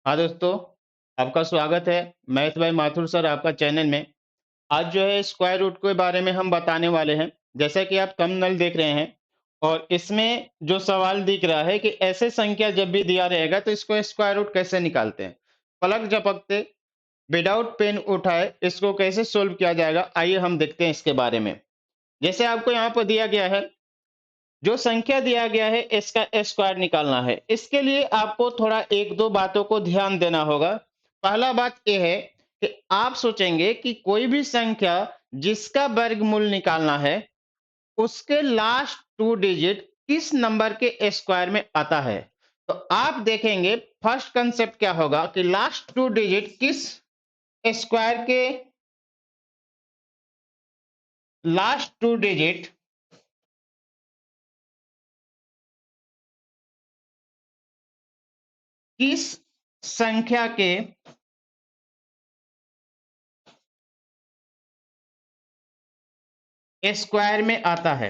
हाँ दोस्तों, आपका स्वागत है। मैथ बाय माथुर सर आपका चैनल में। आज जो है स्क्वायर रूट के बारे में हम बताने वाले हैं। जैसा कि आप थंबनेल देख रहे हैं और इसमें जो सवाल दिख रहा है कि ऐसे संख्या जब भी दिया रहेगा तो इसको स्क्वायर रूट कैसे निकालते हैं। पलक झपकते विदाउट पेन उठाए इसको कैसे सोल्व किया जाएगा, आइए हम देखते हैं इसके बारे में। जैसे आपको यहाँ पर दिया गया है, जो संख्या दिया गया है इसका स्क्वायर निकालना है। इसके लिए आपको थोड़ा एक दो बातों को ध्यान देना होगा। पहला बात यह है कि आप सोचेंगे कि कोई भी संख्या जिसका वर्गमूल निकालना है उसके लास्ट टू डिजिट किस नंबर के स्क्वायर में आता है। तो आप देखेंगे फर्स्ट कंसेप्ट क्या होगा कि लास्ट टू डिजिट किस स्क्वायर के लास्ट टू डिजिट किस संख्या के स्क्वायर में आता है।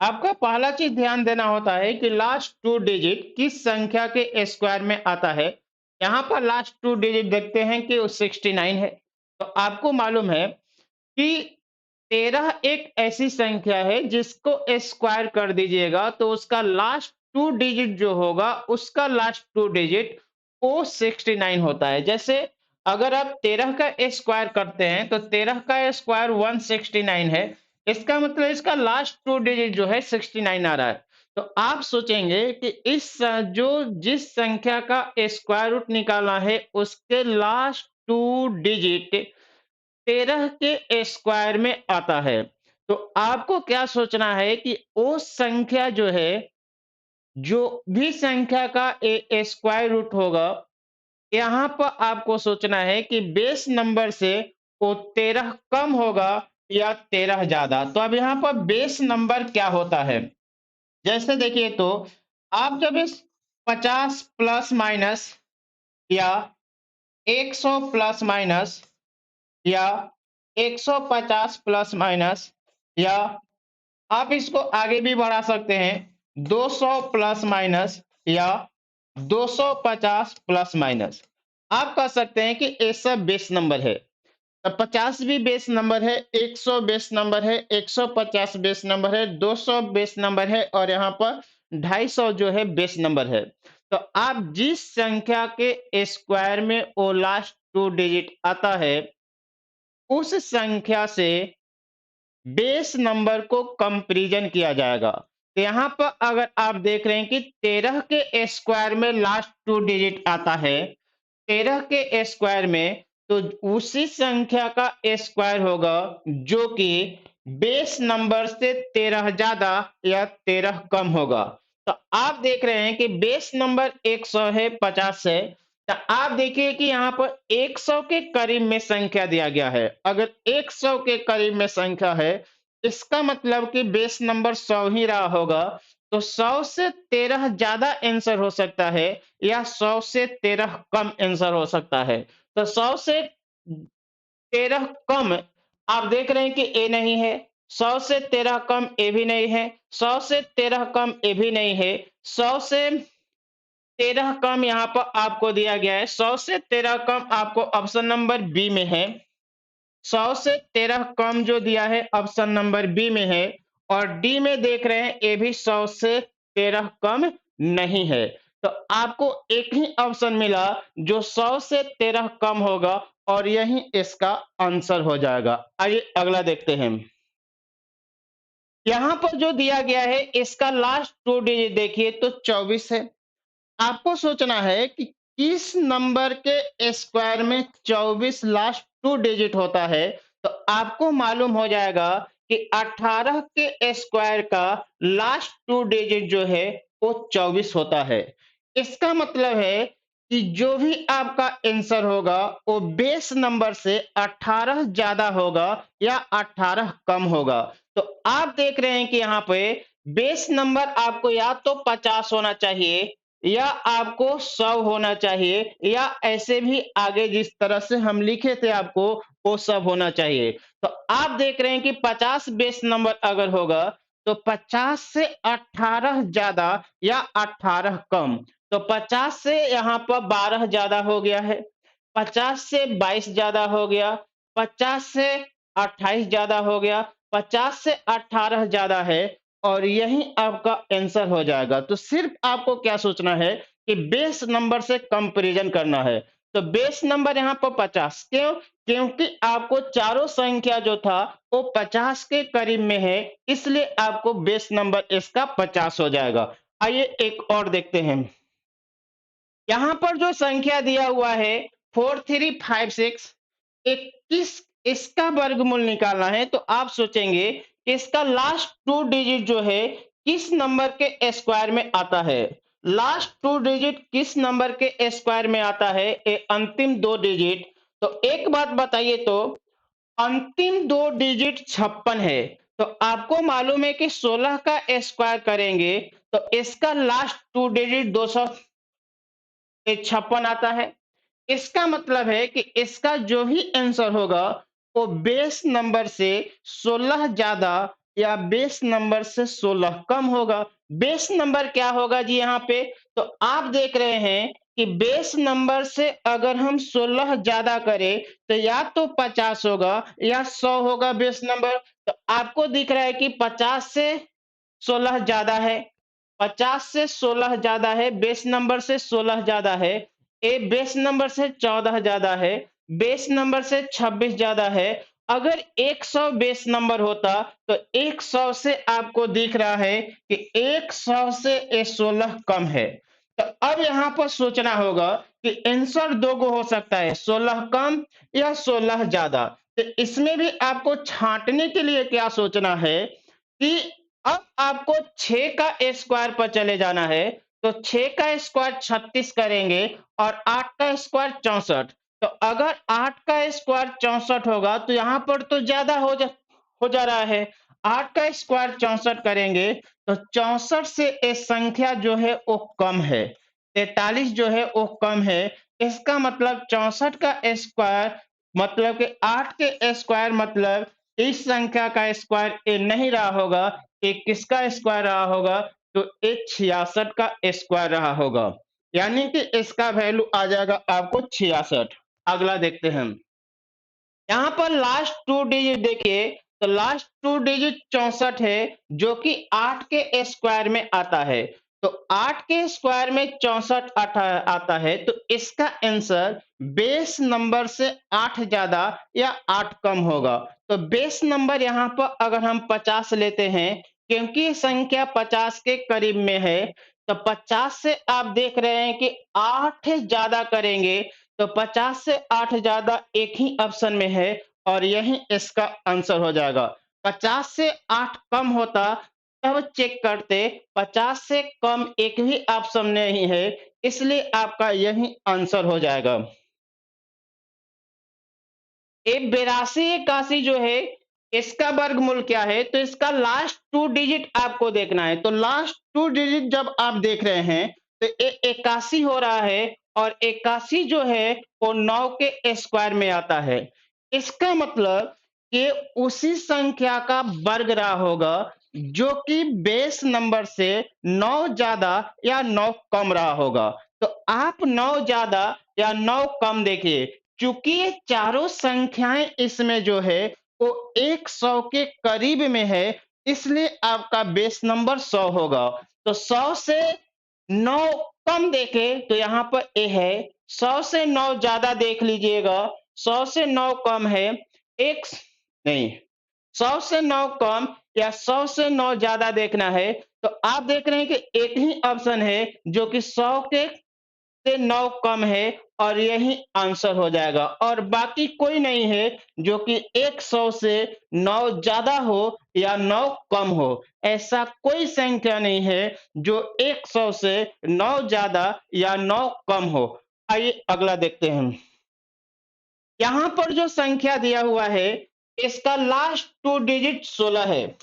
आपका पहला चीज ध्यान देना होता है कि लास्ट टू डिजिट किस संख्या के स्क्वायर में आता है। यहाँ पर लास्ट टू डिजिट देखते हैं कि 69 है। तो आपको मालूम है कि 13 एक ऐसी संख्या है जिसको स्क्वायर कर दीजिएगा तो उसका लास्ट टू डिजिट जो होगा उसका लास्ट टू डिजिट वो 69 होता है। जैसे अगर आप 13 का स्क्वायर करते हैं तो 13 का स्क्वायर 169 है। इसका मतलब इसका लास्ट टू डिजिट जो है 69 आ रहा है। तो आप सोचेंगे कि जो जिस संख्या का स्क्वायर रूट निकालना है उसके लास्ट टू डिजिट 13 के स्क्वायर में आता है। तो आपको क्या सोचना है कि वो संख्या जो है, जो भी संख्या का स्क्वायर रूट होगा, यहाँ पर आपको सोचना है कि बेस नंबर से वो 13 कम होगा या 13 ज्यादा। तो अब यहाँ पर बेस नंबर क्या होता है, जैसे देखिए तो आप जब इस 50 प्लस माइनस या 100 प्लस माइनस या 150 प्लस माइनस या आप इसको आगे भी बढ़ा सकते हैं 200 प्लस माइनस या 250 प्लस माइनस। आप कह सकते हैं कि ये सब बेस नंबर है। तो 50 भी बेस नंबर है, 100 बेस नंबर है, 150 बेस नंबर है, 200 बेस नंबर है और यहाँ पर 250 जो है बेस नंबर है। तो आप जिस संख्या के स्क्वायर में वो लास्ट टू डिजिट आता है उस संख्या से बेस नंबर को कंपैरिजन किया जाएगा। तो यहाँ पर अगर आप देख रहे हैं कि 13 के स्क्वायर में लास्ट टू डिजिट आता है, 13 के स्क्वायर में, तो उसी संख्या का स्क्वायर होगा जो कि बेस नंबर से 13 ज्यादा या 13 कम होगा। तो आप देख रहे हैं कि बेस नंबर 100 है, 50 है। तो आप देखिए कि यहाँ पर 100 के करीब में संख्या दिया गया है। अगर 100 के करीब में संख्या है इसका मतलब कि बेस नंबर 100 ही रहा होगा। तो 100 से 13 ज्यादा आंसर हो सकता है या 100 से 13 कम आंसर हो सकता है। तो 100 से 13 कम आप देख रहे हैं कि ए नहीं है, 100 से 13 कम ए भी नहीं है, 100 से 13 कम ए भी नहीं है, 100 से 13 कम यहाँ पर आपको दिया गया है, 100 से 13 कम आपको ऑप्शन नंबर बी में है। 100 से 13 कम जो दिया है ऑप्शन नंबर बी में है और डी में देख रहे हैं ये भी 100 से 13 कम नहीं है। तो आपको एक ही ऑप्शन मिला जो 100 से 13 कम होगा और यही इसका आंसर हो जाएगा। आइए अगला देखते हैं। यहाँ पर जो दिया गया है इसका लास्ट टू डिजिट देखिए तो 24 है। आपको सोचना है कि किस नंबर के स्क्वायर में 24 लास्ट टू डिजिट होता है। तो आपको मालूम हो जाएगा कि 18 के स्क्वायर का लास्ट टू डिजिट जो है वो 24 होता है। इसका मतलब है कि जो भी आपका आंसर होगा वो बेस नंबर से 18 ज्यादा होगा या 18 कम होगा। तो आप देख रहे हैं कि यहाँ पे बेस नंबर आपको या तो 50 होना चाहिए या आपको 100 होना चाहिए, या ऐसे भी आगे जिस तरह से हम लिखे थे आपको वो सब होना चाहिए। तो आप देख रहे हैं कि 50 बेस नंबर अगर होगा तो 50 से 18 ज्यादा या 18 कम। तो 50 से यहाँ पर 12 ज्यादा हो गया है, 50 से 22 ज्यादा हो गया, 50 से 28 ज्यादा हो गया, 50 से 18 ज्यादा है, और यही आपका आंसर हो जाएगा। तो सिर्फ आपको क्या सोचना है कि बेस नंबर से कंपैरिजन करना है। तो बेस नंबर यहाँ पर 50 क्यों? क्योंकि आपको चारों संख्या जो था वो 50 के करीब में है, इसलिए आपको बेस नंबर इसका 50 हो जाएगा। आइए एक और देखते हैं। यहाँ पर जो संख्या दिया हुआ है 4356, 21, इसका वर्गमूल निकालना है। तो आप सोचेंगे कि इसका लास्ट टू डिजिट जो है किस नंबर के स्क्वायर में आता है। लास्ट टू डिजिट किस नंबर के स्क्वायर में आता है, ये अंतिम दो डिजिट। तो एक बात बताइए, तो अंतिम दो डिजिट 56 है, तो आपको मालूम है कि 16 का स्क्वायर करेंगे तो इसका लास्ट टू डिजिट 256 आता है। इसका मतलब है कि इसका जो भी आंसर होगा वो बेस नंबर से 16 ज्यादा या बेस नंबर से 16 कम होगा। बेस नंबर क्या होगा जी यहाँ पे? तो आप देख रहे हैं कि बेस नंबर से अगर हम 16 ज्यादा करें तो या तो 50 होगा या 100 होगा बेस नंबर। तो आपको दिख रहा है कि 50 से 16 ज्यादा है, 50 से 16 ज्यादा है, बेस नंबर से 16 ज्यादा है, ए बेस नंबर से 14 ज्यादा है, बेस नंबर से 26 ज्यादा है। अगर 100 बेस नंबर होता तो 100 से आपको दिख रहा है कि 100 से ये 16 कम है। तो अब यहाँ पर सोचना होगा कि आंसर दो गो हो सकता है, 16 कम या 16 ज्यादा। तो इसमें भी आपको छांटने के लिए क्या सोचना है कि अब आपको 6 का स्क्वायर पर चले जाना है। तो 6 का स्क्वायर 36 करेंगे और 8 का स्क्वायर 64। तो अगर 8 का स्क्वायर 64 होगा तो यहाँ पर तो ज्यादा हो जा रहा है। 8 का स्क्वायर 64 करेंगे तो 64 से ये संख्या जो है वो कम है, 43 जो है वो कम है। इसका मतलब 64 का स्क्वायर मतलब कि 8 के स्क्वायर मतलब इस संख्या का स्क्वायर ये नहीं रहा होगा, ये किसका स्क्वायर रहा होगा? तो ये 66 का स्क्वायर रहा होगा, यानी कि इसका वैल्यू आ जाएगा आपको 66। अगला देखते हैं। यहाँ पर लास्ट टू डिजिट देखिए, तो लास्ट टू डिजिट 64 है जो कि 8 के स्क्वायर में आता है। तो 8 के स्क्वायर में 64 आता है, तो इसका आंसर बेस नंबर से 8 ज्यादा या 8 कम होगा। तो बेस नंबर यहाँ पर अगर हम 50 लेते हैं, क्योंकि ये संख्या 50 के करीब में है, तो 50 से आप देख रहे हैं कि 8 ज्यादा करेंगे तो 50 से 8 ज्यादा एक ही ऑप्शन में है, और यही इसका आंसर हो जाएगा। 50 से 8 कम होता तब चेक करते, 50 से कम एक भी ऑप्शन नहीं है, इसलिए आपका यही आंसर हो जाएगा। ये 8281 जो है इसका वर्गमूल क्या है? तो इसका लास्ट टू डिजिट आपको देखना है। तो लास्ट टू डिजिट जब आप देख रहे हैं तो ये 81 हो रहा है, और 81 जो है वो 9 के स्क्वायर में आता है। इसका मतलब कि उसी संख्या का वर्ग रहा होगा जो कि बेस नंबर से 9 ज्यादा या 9 कम रहा होगा। तो आप 9 ज्यादा या 9 कम देखिए, चूंकि ये चारों संख्याएं इसमें जो है वो 100 के करीब में है, इसलिए आपका बेस नंबर 100 होगा। तो 100 से 9 कम देखे तो यहाँ पर ए है, 100 से 9 ज्यादा देख लीजिएगा, 100 से 9 कम है, एक नहीं, 100 से 9 कम या 100 से 9 ज्यादा देखना है। तो आप देख रहे हैं कि एक ही ऑप्शन है जो कि 100 के से 9 कम है, और यही आंसर हो जाएगा, और बाकी कोई नहीं है जो कि 100 से 9 ज्यादा हो या 9 कम हो। ऐसा कोई संख्या नहीं है जो 100 से 9 ज्यादा या 9 कम हो। आइए अगला देखते हैं। यहाँ पर जो संख्या दिया हुआ है इसका लास्ट टू डिजिट 16 है।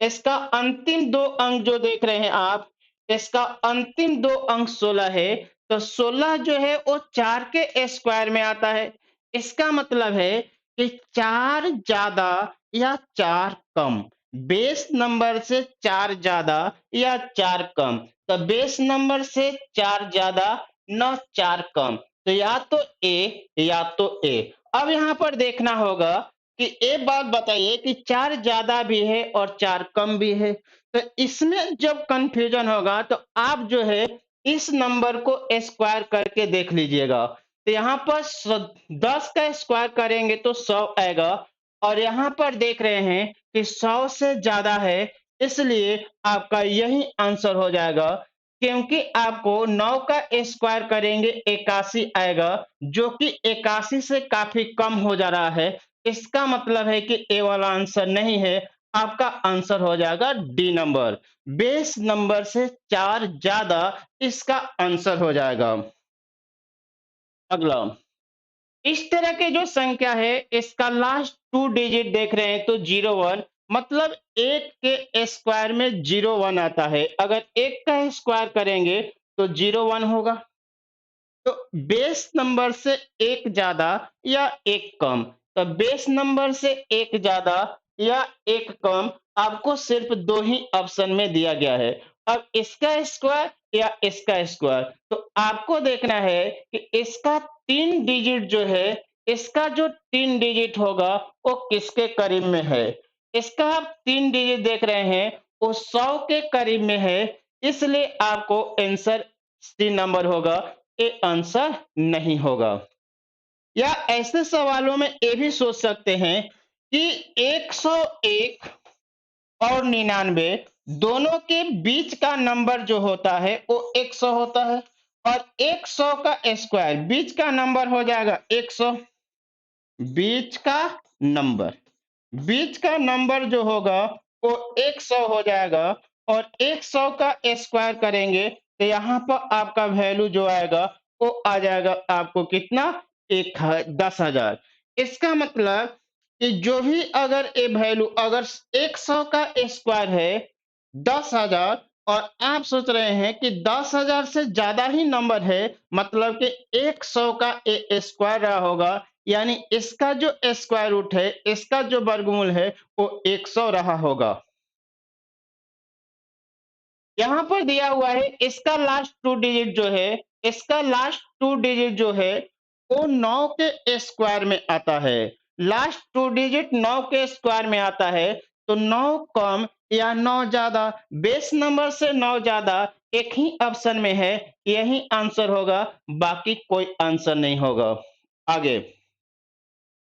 इसका अंतिम दो अंक जो देख रहे हैं आप, इसका अंतिम दो अंक 16 है, तो 16 जो है वो 4 के स्क्वायर में आता है। इसका मतलब है कि 4 ज्यादा या 4 कम, बेस नंबर से 4 ज्यादा या 4 कम, तो बेस नंबर से 4 ज्यादा न 4 कम, तो या तो ए या तो ए। अब यहाँ पर देखना होगा कि एक बात बताइए कि 4 ज्यादा भी है और 4 कम भी है, तो इसमें जब कंफ्यूजन होगा तो आप जो है इस नंबर को स्क्वायर करके देख लीजिएगा। तो यहाँ पर 10 का स्क्वायर करेंगे तो 100 आएगा, और यहाँ पर देख रहे हैं कि 100 से ज्यादा है, इसलिए आपका यही आंसर हो जाएगा। क्योंकि आपको 9 का स्क्वायर करेंगे 81 आएगा, जो कि 81 से काफी कम हो जा रहा है। इसका मतलब है कि ए वाला आंसर नहीं है, आपका आंसर हो जाएगा डी नंबर, बेस नंबर से 4 ज्यादा, इसका आंसर हो जाएगा। अगला, इस तरह के जो संख्या है इसका लास्ट टू डिजिट देख रहे हैं तो 01, मतलब एक के स्क्वायर में 01 आता है। अगर एक का स्क्वायर करेंगे तो 01 होगा। तो बेस नंबर से एक ज्यादा या एक कम, तो बेस नंबर से एक ज्यादा या एक कम, आपको सिर्फ दो ही ऑप्शन में दिया गया है। अब इसका स्क्वायर या इसका स्क्वायर, तो आपको देखना है कि इसका 3 डिजिट जो है, इसका जो 3 डिजिट होगा वो किसके करीब में है। इसका आप 3 डिजिट देख रहे हैं वो 100 के करीब में है, इसलिए आपको आंसर सी नंबर होगा, ये आंसर नहीं होगा। या ऐसे सवालों में ये भी सोच सकते हैं कि 101 और 99 दोनों के बीच का नंबर जो होता है वो 100 होता है, और 100 का स्क्वायर बीच का नंबर हो जाएगा 100। बीच का नंबर, बीच का नंबर जो होगा वो 100 हो जाएगा, और 100 का स्क्वायर करेंगे तो यहाँ पर आपका वैल्यू जो आएगा वो आ जाएगा आपको कितना, 10,000। इसका मतलब कि जो भी अगर ये वैल्यू, अगर 100 का स्क्वायर है 10,000, और आप सोच रहे हैं कि 10,000 से ज्यादा ही नंबर है, मतलब कि 100 का स्क्वायर रहा होगा, यानी इसका जो स्क्वायर रूट है, इसका जो वर्गमूल है वो 100 रहा होगा। यहाँ पर दिया हुआ है इसका लास्ट टू डिजिट जो है, इसका लास्ट टू डिजिट जो है वो 9 के स्क्वायर में आता है। लास्ट टू डिजिट 9 के स्क्वायर में आता है, तो 9 कम या 9 ज्यादा, बेस नंबर से 9 ज्यादा एक ही ऑप्शन में है, यही आंसर होगा, बाकी कोई आंसर नहीं होगा। आगे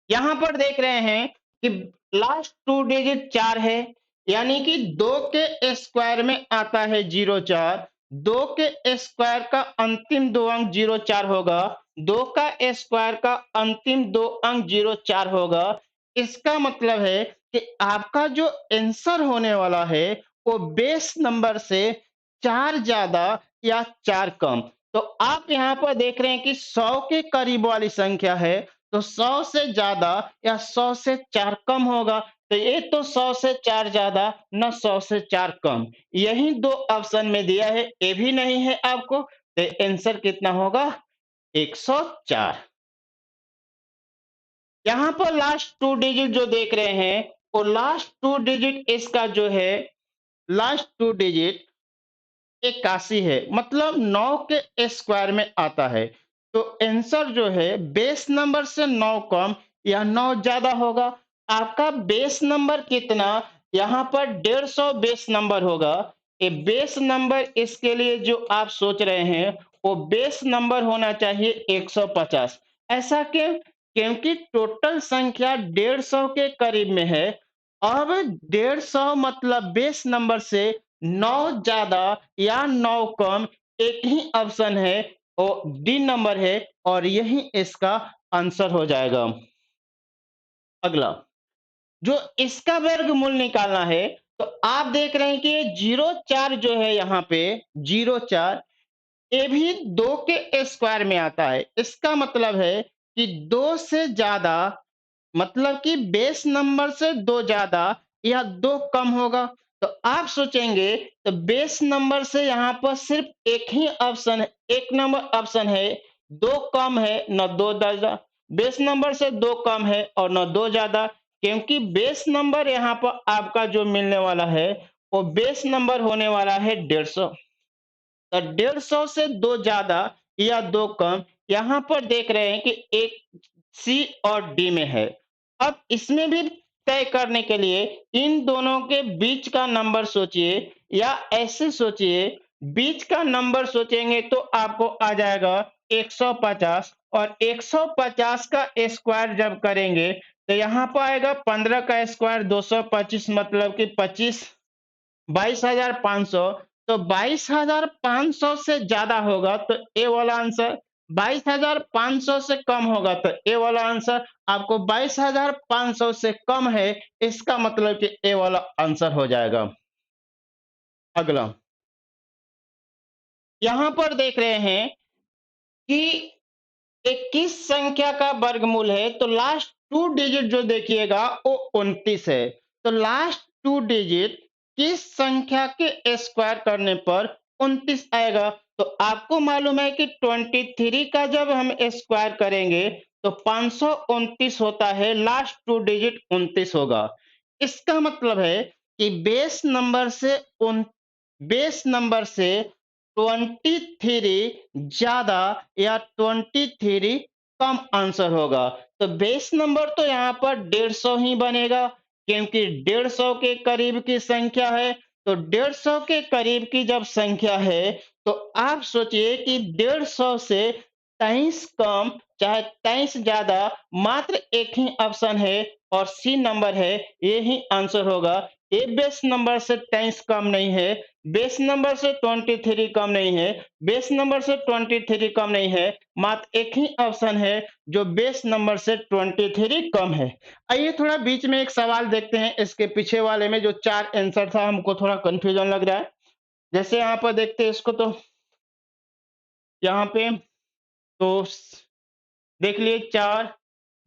यहाँ पर देख रहे हैं कि लास्ट टू डिजिट 4 है, यानी कि 2 के स्क्वायर में आता है 04, 2 के स्क्वायर का अंतिम दो अंक 04 होगा, 2 का स्क्वायर का अंतिम दो अंक 04 होगा। इसका मतलब है कि आपका जो आंसर होने वाला है वो बेस नंबर से 4 ज्यादा या 4 कम। तो आप यहाँ पर देख रहे हैं कि 100 के करीब वाली संख्या है, तो 100 से ज्यादा या 100 से 4 कम होगा, तो ये तो 100 से 4 ज्यादा न 100 से 4 कम, यही दो ऑप्शन में दिया है, ये भी नहीं है आपको, तो आंसर कितना होगा, 104। यहाँ पर लास्ट टू डिजिट जो देख रहे हैं वो लास्ट टू डिजिट इसका जो है, लास्ट टू डिजिट 81 है, मतलब 9 के स्क्वायर में आता है। तो आंसर जो है बेस नंबर से 9 कम या 9 ज्यादा होगा। आपका बेस नंबर कितना, यहाँ पर 150 बेस नंबर होगा। ये बेस नंबर इसके लिए जो आप सोच रहे हैं वो बेस नंबर होना चाहिए 150। ऐसा क्यों? क्योंकि टोटल संख्या 150 के करीब में है। अब 150 मतलब बेस नंबर से 9 ज्यादा या 9 कम, एक ही ऑप्शन है, वो डी नंबर है, और यही इसका आंसर हो जाएगा। अगला, जो इसका वर्गमूल निकालना है, तो आप देख रहे हैं कि 04 जो है यहाँ पे 04, ये भी 2 के स्क्वायर में आता है। इसका मतलब है कि 2 से ज्यादा, मतलब कि बेस नंबर से 2 ज्यादा या 2 कम होगा। तो आप सोचेंगे तो बेस नंबर से यहाँ पर सिर्फ एक ही ऑप्शन है, एक नंबर ऑप्शन है, दो कम है न दो ज्यादा। बेस नंबर से दो कम है और न दो ज्यादा, क्योंकि बेस नंबर यहाँ पर आपका जो मिलने वाला है वो बेस नंबर होने वाला है 150। तो 150 से दो ज्यादा या दो कम, यहाँ पर देख रहे हैं कि एक सी और डी में है। अब इसमें भी तय करने के लिए इन दोनों के बीच का नंबर सोचिए, या ऐसे सोचिए, बीच का नंबर सोचेंगे तो आपको आ जाएगा 150, और 150 का स्क्वायर जब करेंगे तो यहाँ पर आएगा 15 का स्क्वायर 225, मतलब कि 25, 22,500। तो 22,500 से ज्यादा होगा तो ए वाला आंसर, 22,500 से कम होगा तो ए वाला आंसर। आपको 22,500 से कम है, इसका मतलब कि ए वाला आंसर हो जाएगा। अगला यहां पर देख रहे हैं कि 21 संख्या का वर्गमूल है, तो लास्ट टू डिजिट जो देखिएगा वो 29 है। तो लास्ट टू डिजिट किस संख्या के स्क्वायर करने पर 29 आएगा? तो आपको मालूम है कि 23 का जब हम स्क्वायर करेंगे तो 529 होता है, लास्ट टू डिजिट 29 होगा। इसका मतलब है कि बेस नंबर से 23 ज्यादा या 23 कम आंसर होगा। तो बेस नंबर तो यहाँ पर 150 ही बनेगा, क्योंकि 150 के करीब की संख्या है। तो 150 के करीब की जब संख्या है तो आप सोचिए कि 150 से 23 कम चाहे 23 ज्यादा, मात्र एक ही ऑप्शन है और सी नंबर है, ये ही आंसर होगा। ये बेस नंबर से 23 कम नहीं है, बेस नंबर से 23 कम नहीं है, बेस नंबर से 23 कम नहीं है, मात्र एक ही ऑप्शन है जो बेस नंबर से 23 कम है। आइए थोड़ा बीच में एक सवाल देखते हैं, इसके पीछे वाले में जो चार आंसर था हमको थोड़ा कंफ्यूजन लग रहा है। जैसे यहाँ पर देखते हैं इसको, तो यहाँ पे तो देख लिए चार,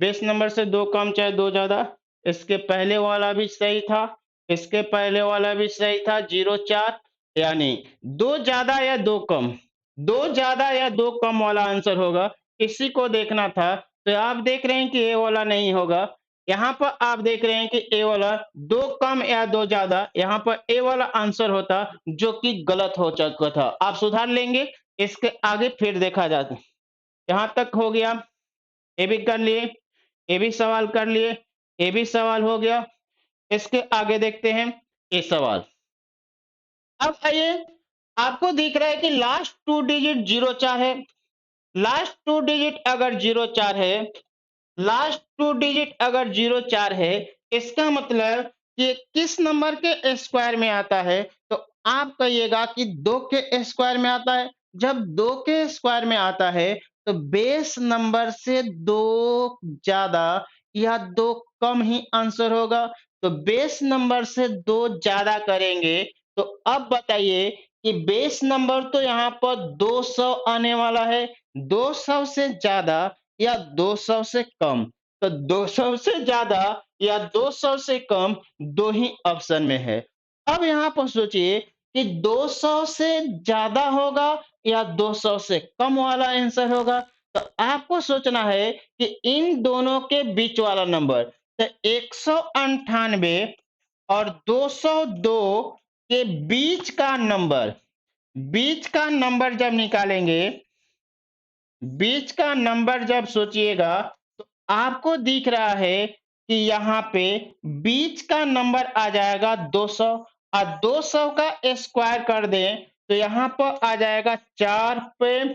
बेस नंबर से दो कम चाहे दो ज्यादा। इसके पहले वाला भी सही था, इसके पहले वाला भी सही था, 0 4, यानी दो ज्यादा या दो कम, दो ज्यादा या दो कम वाला आंसर होगा। इसी को देखना था। तो आप देख रहे हैं कि ए वाला नहीं होगा, यहाँ पर आप देख रहे हैं कि ए वाला दो कम या दो ज्यादा, यहाँ पर ए वाला आंसर होता, जो कि गलत हो चुका था। आप सुधार लेंगे, इसके आगे फिर देखा जाता। यहाँ तक हो गया, ये भी कर लिए, ये भी सवाल कर लिए, ये भी सवाल हो गया। इसके आगे देखते हैं ये सवाल। अब आइए, आपको दिख रहा है कि लास्ट टू डिजिट 0 4 है। लास्ट टू डिजिट अगर 0 4 है, लास्ट टू डिजिट अगर 0 4 है, इसका मतलब कि किस नंबर के स्क्वायर में आता है? तो आप कहिएगा कि दो के स्क्वायर में आता है। जब दो के स्क्वायर में आता है तो बेस नंबर से दो ज्यादा या दो कम ही आंसर होगा। तो बेस नंबर से दो ज्यादा करेंगे तो अब बताइए कि बेस नंबर तो यहाँ पर 200 आने वाला है, 200 से ज्यादा या 200 से कम। तो 200 से ज्यादा या 200 से कम दो ही ऑप्शन में है। अब यहाँ पर सोचिए कि 200 से ज्यादा होगा या 200 से कम वाला आंसर होगा। तो आपको सोचना है कि इन दोनों के बीच वाला नंबर, तो 198 और 202 के बीच का नंबर जब निकालेंगे, बीच का नंबर जब सोचिएगा तो आपको दिख रहा है कि यहाँ पे बीच का नंबर आ जाएगा 200, और 200 का स्क्वायर कर दें तो यहाँ पर आ जाएगा 4 पे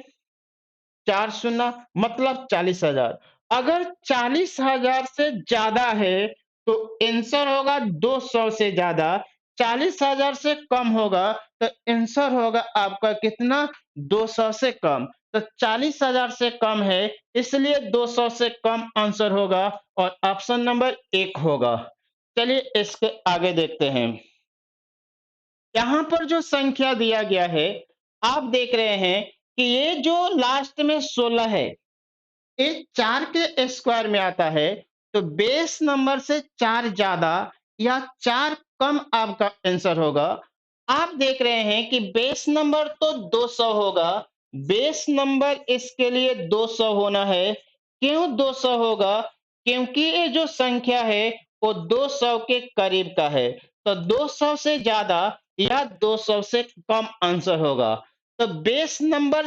4 शून्य, मतलब 40,000। अगर 40,000 से ज्यादा है तो आंसर होगा 200 से ज्यादा, 40,000 से कम होगा तो आंसर होगा आपका कितना? 200 से कम। तो 40,000 से कम है, इसलिए 200 से कम आंसर होगा और ऑप्शन नंबर 1 होगा। चलिए इसके आगे देखते हैं। यहाँ पर जो संख्या दिया गया है, आप देख रहे हैं कि ये जो लास्ट में 16 है, ये 4 के स्क्वायर में आता है। तो बेस नंबर से 4 ज्यादा या 4 कम आपका आंसर होगा। आप देख रहे हैं कि बेस नंबर तो 200 होगा, बेस नंबर इसके लिए 200 होना है। क्यों 200 होगा? क्योंकि ये जो संख्या है वो 200 के करीब का है, तो 200 से ज्यादा या 200 से कम आंसर होगा। तो बेस नंबर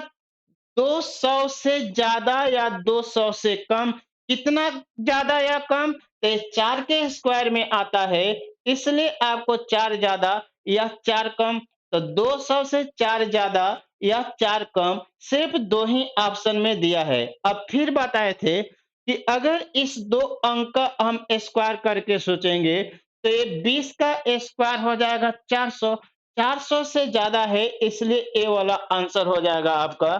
200 से ज्यादा या 200 से कम, कितना ज्यादा या कम? तो 4 के स्क्वायर में आता है, इसलिए आपको 4 ज्यादा या 4 कम। तो 200 से 4 ज्यादा या 4 कम सिर्फ दो ही ऑप्शन में दिया है। अब फिर बताए थे कि अगर इस दो अंक का हम स्क्वायर करके सोचेंगे तो ये 20 का स्क्वायर हो जाएगा 400। 400 से ज्यादा है इसलिए ए वाला आंसर हो जाएगा आपका।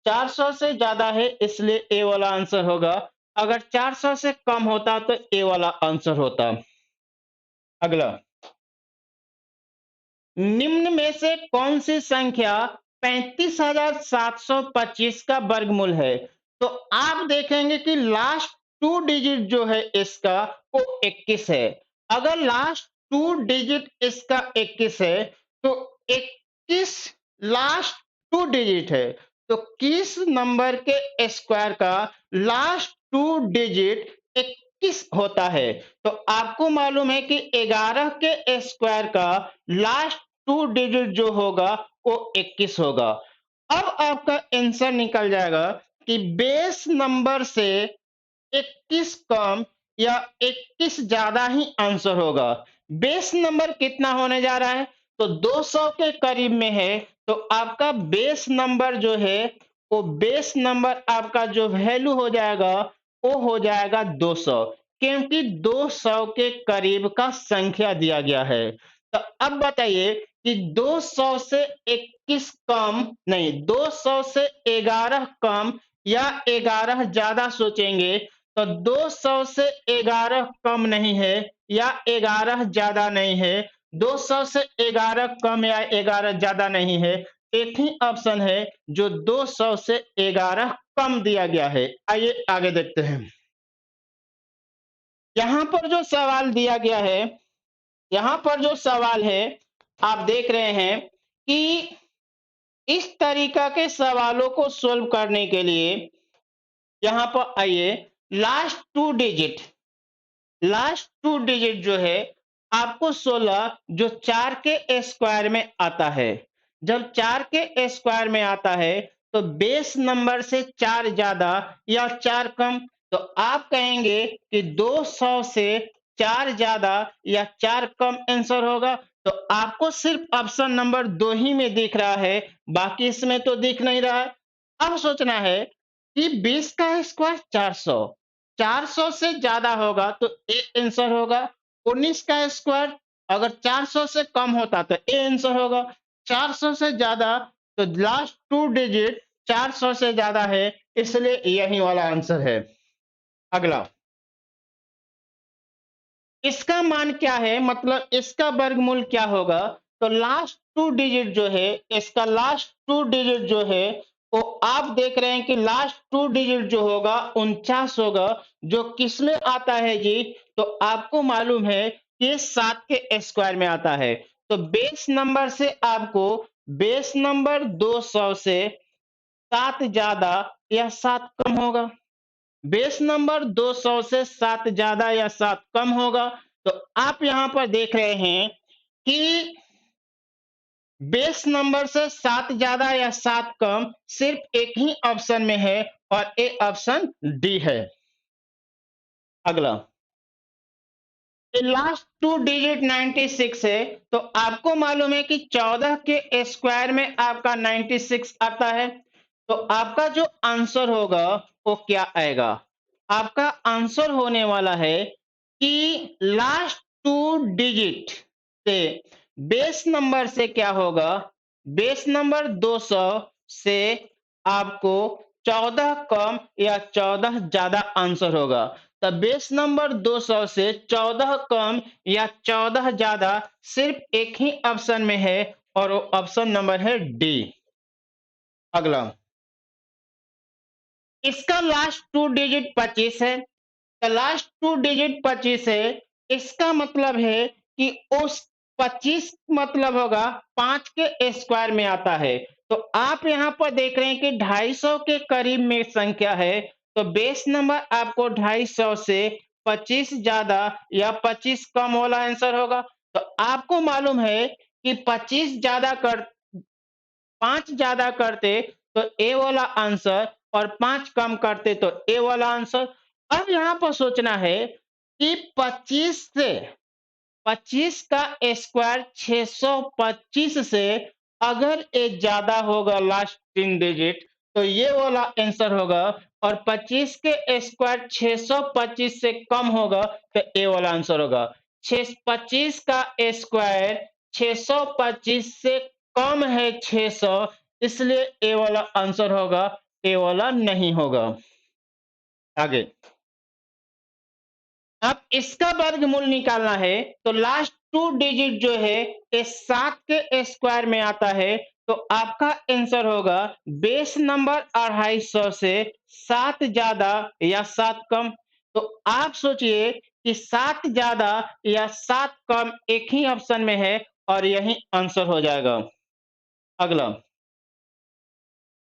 400 से ज्यादा है इसलिए ए वाला आंसर होगा। अगर 400 से कम होता तो ए वाला आंसर होता। अगला, निम्न में से कौन सी संख्या 35,725 का वर्गमूल है? तो आप देखेंगे कि लास्ट टू डिजिट जो है इसका वो 21 है। अगर लास्ट टू डिजिट इसका 21 है तो 21 लास्ट टू डिजिट है, तो किस नंबर के स्क्वायर का लास्ट टू डिजिट 21 होता है? तो आपको मालूम है कि 11 के स्क्वायर का लास्ट टू डिजिट जो होगा वो 21 होगा। अब आपका आंसर निकल जाएगा कि बेस नंबर से 21 कम या 21 ज्यादा ही आंसर होगा। बेस नंबर कितना होने जा रहा है? तो 200 के करीब में है, तो आपका बेस नंबर जो है वो बेस नंबर आपका जो वैल्यू हो जाएगा वो हो जाएगा 200, क्योंकि 200 के करीब का संख्या दिया गया है। तो अब बताइए कि 200 से 21 कम नहीं, 200 से 11 कम या 11 ज्यादा सोचेंगे तो 200 से 11 कम नहीं है या 11 ज्यादा नहीं है। 200 से 11 कम या 11 ज्यादा नहीं है। एक ही ऑप्शन है जो 200 से 11 कम दिया गया है। आइए आगे देखते हैं। यहाँ पर जो सवाल दिया गया है, यहाँ पर जो सवाल है आप देख रहे हैं कि इस तरीका के सवालों को सोल्व करने के लिए यहाँ पर आइए, लास्ट टू डिजिट जो है आपको 16 जो 4 के स्क्वायर में आता है। जब 4 के स्क्वायर में आता है तो बेस नंबर से 4 ज्यादा या 4 कम, तो आप कहेंगे कि 200 से 4 ज्यादा या 4 कम आंसर होगा। तो आपको सिर्फ ऑप्शन नंबर 2 ही में दिख रहा है, बाकी इसमें तो दिख नहीं रहा है। अब सोचना है कि 20 का स्क्वायर 400, 400 से ज्यादा होगा तो ए आंसर होगा। 19 का स्क्वायर अगर 400 से कम होता तो ए आंसर होगा। 400 से ज्यादा तो लास्ट टू डिजिट 400 से ज्यादा है, इसलिए यही वाला आंसर है। अगला, इसका मान क्या है, मतलब इसका वर्गमूल क्या होगा? तो लास्ट टू डिजिट जो है, इसका लास्ट टू डिजिट जो है वो आप देख रहे हैं कि लास्ट टू डिजिट जो होगा 49 होगा, जो किस में आता है जी? तो आपको मालूम है कि 7 के स्क्वायर में आता है। तो बेस नंबर से आपको बेस नंबर 200 से 7 ज्यादा या 7 कम होगा। बेस नंबर 200 से 7 ज्यादा या 7 कम होगा। तो आप यहां पर देख रहे हैं कि बेस नंबर से 7 ज्यादा या 7 कम सिर्फ एक ही ऑप्शन में है और ए ऑप्शन डी है। अगला, लास्ट टू डिजिट 96 है, तो आपको मालूम है कि 14 के स्क्वायर में आपका 96 आता है। तो आपका जो आंसर होगा वो क्या आएगा? आपका आंसर होने वाला है कि लास्ट टू डिजिट से बेस नंबर से क्या होगा? बेस नंबर 200 से आपको 14 कम या 14 ज्यादा आंसर होगा। तब बेस नंबर 200 से 14 कम या 14 ज्यादा सिर्फ एक ही ऑप्शन में है और वो ऑप्शन नंबर है डी। अगला, इसका लास्ट टू डिजिट 25 है। तो लास्ट टू डिजिट 25 है, इसका मतलब है कि उस 25 मतलब होगा 5 के स्क्वायर में आता है। तो आप यहाँ पर देख रहे हैं कि 250 के करीब में संख्या है, तो बेस नंबर आपको 250 से 25 ज्यादा या 25 कम वाला आंसर होगा। तो आपको मालूम है कि 25 ज्यादा कर 5 ज्यादा करते तो ए वाला आंसर और 5 कम करते तो ए वाला आंसर। अब यहाँ पर सोचना है कि 25 से 25 का स्क्वायर 625 से अगर ये ज्यादा होगा लास्ट 3 डिजिट तो ये वाला आंसर होगा, और 25 के स्क्वायर 625 से कम होगा तो ये वाला आंसर होगा। 625 का स्क्वायर 625 से कम है 600, इसलिए ये वाला आंसर होगा, ये वाला नहीं होगा। आगे अब इसका वर्गमूल निकालना है, तो लास्ट 2 डिजिट जो है ये 7 के स्क्वायर में आता है, तो आपका आंसर होगा बेस नंबर 250 से 7 ज्यादा या 7 कम। तो आप सोचिए कि 7 ज्यादा या 7 कम एक ही ऑप्शन में है और यही आंसर हो जाएगा। अगला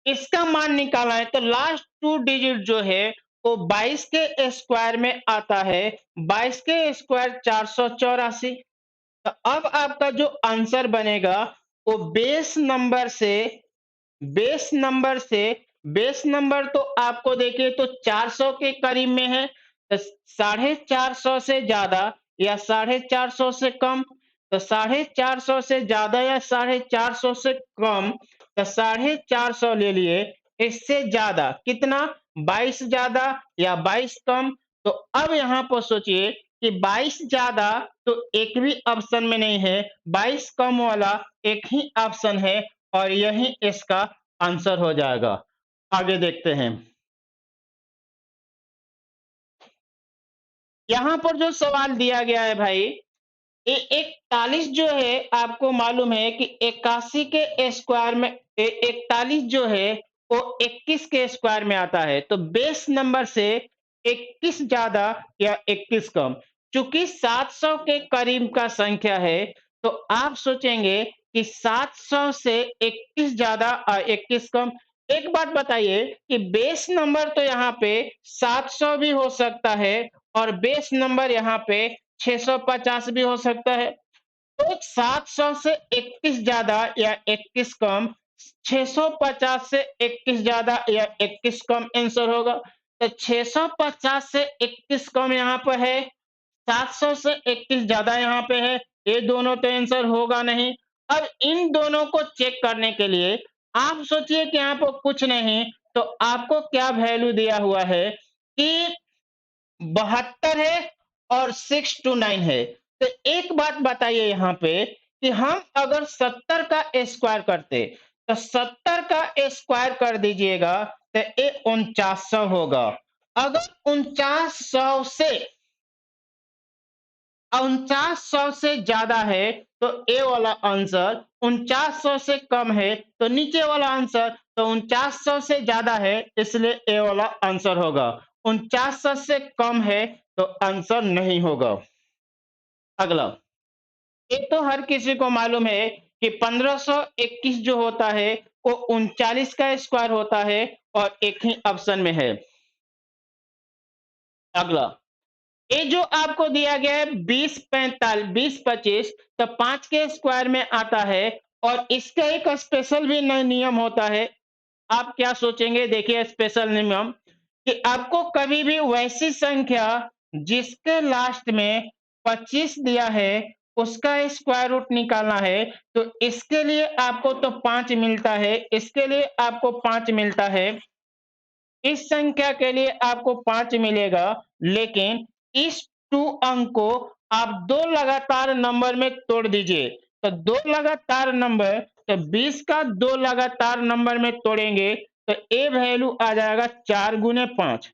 इसका मान निकालना है, तो लास्ट 2 डिजिट जो है वो 22 के स्क्वायर में आता है। 22 के स्क्वायर 484। तो अब आपका जो आंसर बनेगा वो बेस नंबर से बेस नंबर तो आपको देखिए तो 400 के करीब में है, तो 450 से ज्यादा या 450 से कम। तो 450 से ज्यादा या 450 से कम, तो 450 ले लिए। इससे ज्यादा कितना, 22 ज्यादा या 22 कम। तो अब यहाँ पर सोचिए कि 22 ज्यादा तो एक भी ऑप्शन में नहीं है, 22 कम वाला एक ही ऑप्शन है और यही इसका आंसर हो जाएगा। आगे देखते हैं। यहाँ पर जो सवाल दिया गया है भाई, ये 41 जो है आपको मालूम है कि 81 के स्क्वायर में 41 जो है वो 21 के स्क्वायर में आता है। तो बेस नंबर से 21 ज्यादा या 21 कम, चूंकि 700 के करीब का संख्या है, तो आप सोचेंगे कि 700 से 21 ज्यादा और 21 कम। एक बात बताइए कि बेस नंबर तो यहाँ पे 700 भी हो सकता है और बेस नंबर यहाँ पे 650 भी हो सकता है। तो 700 से 21 ज्यादा या 21 कम, 650 से 21 ज्यादा या 21 कम आंसर होगा। तो 650 से 21 कम यहाँ पर है, 700 से 21 ज्यादा यहाँ पे है, ये दोनों तो आंसर होगा नहीं। अब इन दोनों को चेक करने के लिए आप सोचिए कि यहाँ पर कुछ नहीं, तो आपको क्या वैल्यू दिया हुआ है कि 72 है और 629 है। तो एक बात बताइए यहाँ पे कि हम अगर 70 का स्क्वायर करते, तो 70 का स्क्वायर कर दीजिएगा तो ये 4900 होगा। अगर 4900 से ज्यादा है तो ए वाला आंसर, 4900 से कम है तो नीचे वाला आंसर, तो 4900 से ज्यादा है इसलिए ए वाला आंसर होगा। 4900 से कम है तो आंसर नहीं होगा। अगला, ये तो हर किसी को मालूम है कि 1521 जो होता है वो 39 का स्क्वायर होता है और एक ही ऑप्शन में है। अगला, ये जो आपको दिया गया है 20 45 20 25, तो 5 के स्क्वायर में आता है और इसका एक स्पेशल भी नियम होता है। आप क्या सोचेंगे, देखिए स्पेशल नियम कि आपको कभी भी वैसी संख्या जिसके लास्ट में 25 दिया है उसका स्क्वायर रूट निकालना है। तो इसके लिए आपको तो 5 मिलता है, इसके लिए आपको 5 मिलता है, इस संख्या के लिए आपको 5 मिलेगा, लेकिन इस 2 अंक को आप 2 लगातार नंबर में तोड़ दीजिए। तो 2 लगातार नंबर, तो 20 का 2 लगातार नंबर में तोड़ेंगे तो ए वैल्यू आ जाएगा 4 गुने 5।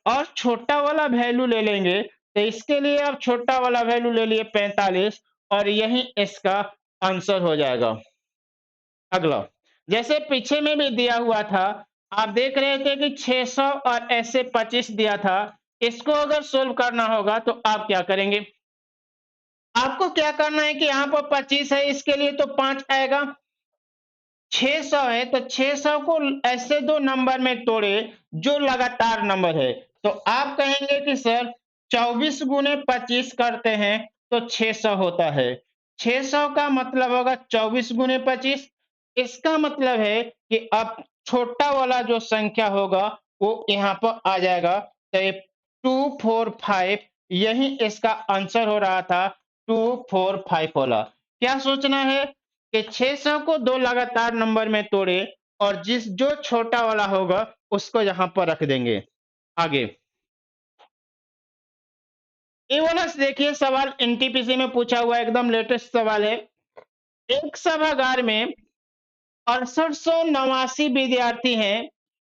और छोटा वाला वैल्यू ले लेंगे, तो इसके लिए आप छोटा वाला वैल्यू ले लिए 45 और यही इसका आंसर हो जाएगा। अगला, जैसे पीछे में भी दिया हुआ था, आप देख रहे थे कि 600 और ऐसे 25 दिया था। इसको अगर सोल्व करना होगा तो आप क्या करेंगे, आपको क्या करना है कि यहाँ पर 25 है, इसके लिए तो 5 आएगा। 600 है तो 600 को ऐसे दो नंबर में तोड़े जो लगातार नंबर है। तो आप कहेंगे कि सर 24 गुने 25 करते हैं तो 600 होता है। 600 का मतलब होगा 24 गुने 25। इसका मतलब है कि अब छोटा वाला जो संख्या होगा वो यहाँ पर आ जाएगा। तो ये 245 यही इसका आंसर हो रहा था, 245 वाला। क्या सोचना है कि 600 को दो लगातार नंबर में तोड़े और जो छोटा वाला होगा उसको यहाँ पर रख देंगे। आगे ये वाला देखिए, सवाल एनटीपीसी में पूछा हुआ एकदम लेटेस्ट सवाल है। एक सभागार में 6889 विद्यार्थी हैं।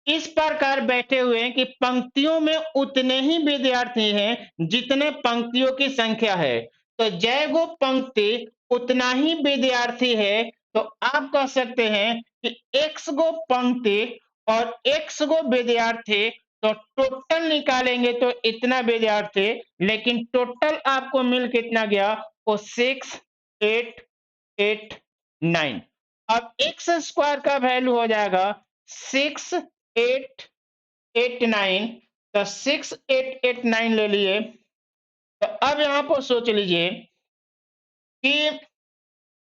इस प्रकार बैठे हुए हैं कि पंक्तियों में उतने ही विद्यार्थी हैं जितने पंक्तियों की संख्या है। तो जय गो पंक्ति उतना ही विद्यार्थी है। तो आप कह सकते हैं कि x गो पंक्ति और x गो विद्यार्थी। तो टोटल निकालेंगे तो इतना विद्यार्थी, लेकिन टोटल आपको मिल कितना गया, वो 6889। अब एक्स स्क्वायर का वैल्यू हो जाएगा 6889। तो 6889 ले लिए। तो अब यहां पर सोच लीजिए कि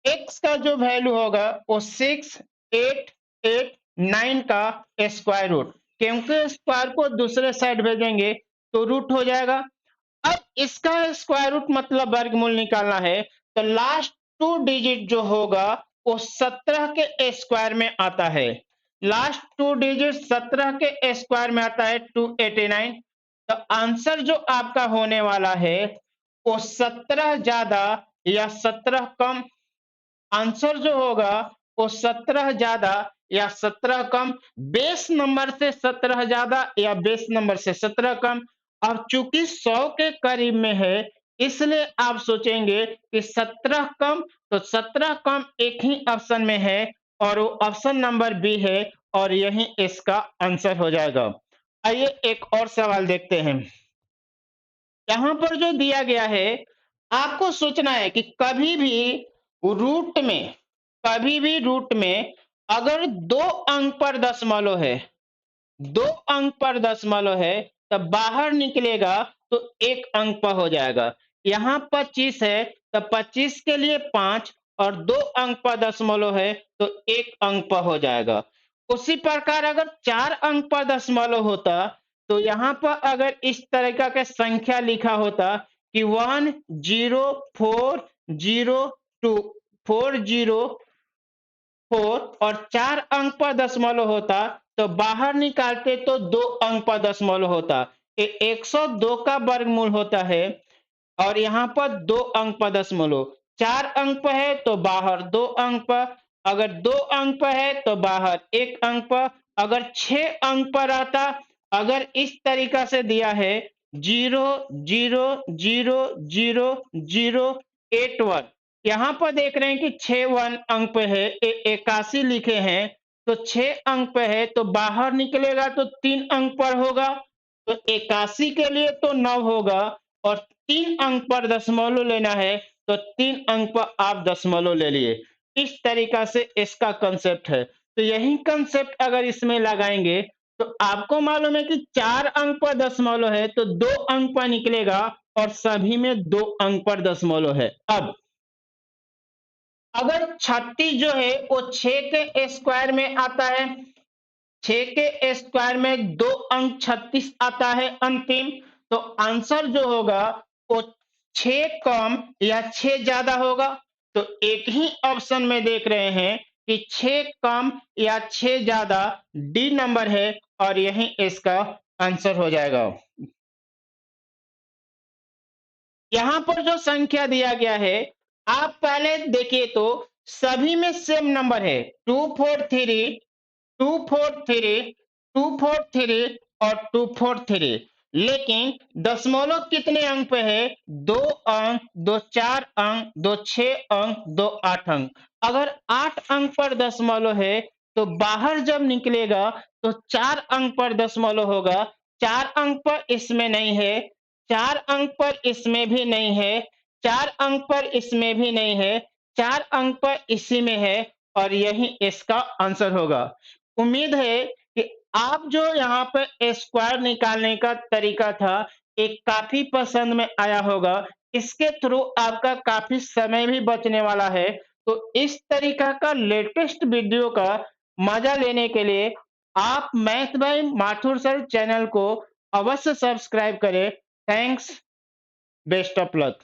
एक्स का जो वैल्यू होगा वो 6889 का स्क्वायर रूट, क्योंकि स्क्वायर को दूसरे साइड भेजेंगे तो रूट हो जाएगा। अब इसका स्क्वायर रूट मतलब वर्गमूल निकालना है। तो लास्ट टू डिजिट जो होगा वो 17 के स्क्वायर में आता है। लास्ट टू डिजिट 17 के स्क्वायर में आता है 289। तो आंसर जो आपका होने वाला है वो 17 ज्यादा या 17 कम। आंसर जो होगा वो 17 ज्यादा या 17 कम। बेस नंबर से 17 ज्यादा या बेस नंबर से 17 कम। और चूंकि 100 के करीब में है इसलिए आप सोचेंगे कि 17 कम। तो 17 कम एक ही ऑप्शन में है और वो ऑप्शन नंबर बी है और यही इसका आंसर हो जाएगा। आइए एक और सवाल देखते हैं। यहां पर जो दिया गया है, आपको सोचना है कि रूट में कभी भी रूट में अगर 2 अंक पर दशमलव है, 2 अंक पर दशमलव है, तब बाहर निकलेगा तो 1 अंक पर हो जाएगा। यहाँ 25 है तो 25 के लिए 5 और 2 अंक पर दशमलव है तो 1 अंक पर हो जाएगा। उसी प्रकार अगर 4 अंक पर दशमलव होता तो यहाँ पर अगर इस तरीका का संख्या लिखा होता कि 104240 और 4 अंक पर दशमलव होता तो बाहर निकालते तो 2 अंक पर दशमलव होता। 102 का वर्गमूल होता है और यहाँ पर 2 अंक पर दशमलव। 4 अंक पर है तो बाहर 2 अंक पर, अगर 2 अंक पर है तो बाहर 1 अंक पर। अगर 6 अंक पर आता, अगर इस तरीका से दिया है 0 0 0 0 0 81, यहाँ पर देख रहे हैं कि 6 वन अंक पे है, 81 लिखे हैं। तो 6 अंक पे है तो बाहर निकलेगा तो 3 अंक पर होगा। तो 81 के लिए तो 9 होगा और 3 अंक पर दशमलव लेना है तो 3 अंक पर आप दशमलव ले लिए। इस तरीका से इसका कंसेप्ट है। तो यही कंसेप्ट अगर इसमें लगाएंगे तो आपको मालूम है कि 4 अंक पर दशमलव है तो 2 अंक पर निकलेगा और सभी में 2 अंक पर दशमलव है। अब अगर 36 जो है वो 6 के स्क्वायर में आता है, 6 के स्क्वायर में 2 अंक 36 आता है अंतिम। तो आंसर जो होगा वो 6 कम या 6 ज्यादा होगा। तो एक ही ऑप्शन में देख रहे हैं कि 6 कम या 6 ज्यादा डी नंबर है और यही इसका आंसर हो जाएगा। यहां पर जो संख्या दिया गया है आप पहले देखिए तो सभी में सेम नंबर है, 243 243 243 और 243। लेकिन दशमलव कितने अंक पे है, 2 अंक, 2 4 अंक, 2 6 अंक, 2 8 अंक। अगर 8 अंक पर दशमलव है तो बाहर जब निकलेगा तो 4 अंक पर दशमलव होगा। 4 अंक पर इसमें नहीं है, 4 अंक पर इसमें भी नहीं है, 4 अंक पर इसमें भी नहीं है, 4 अंक पर इसी में है और यही इसका आंसर होगा। उम्मीद है कि आप जो यहाँ पे स्क्वायर निकालने का तरीका था, एक काफ़ी पसंद में आया होगा। इसके थ्रू आपका काफ़ी समय भी बचने वाला है। तो इस तरीका का लेटेस्ट वीडियो का मज़ा लेने के लिए आप math bye Mathur sir channel को अवश्य सब्सक्राइब करें। Thanks, best of luck.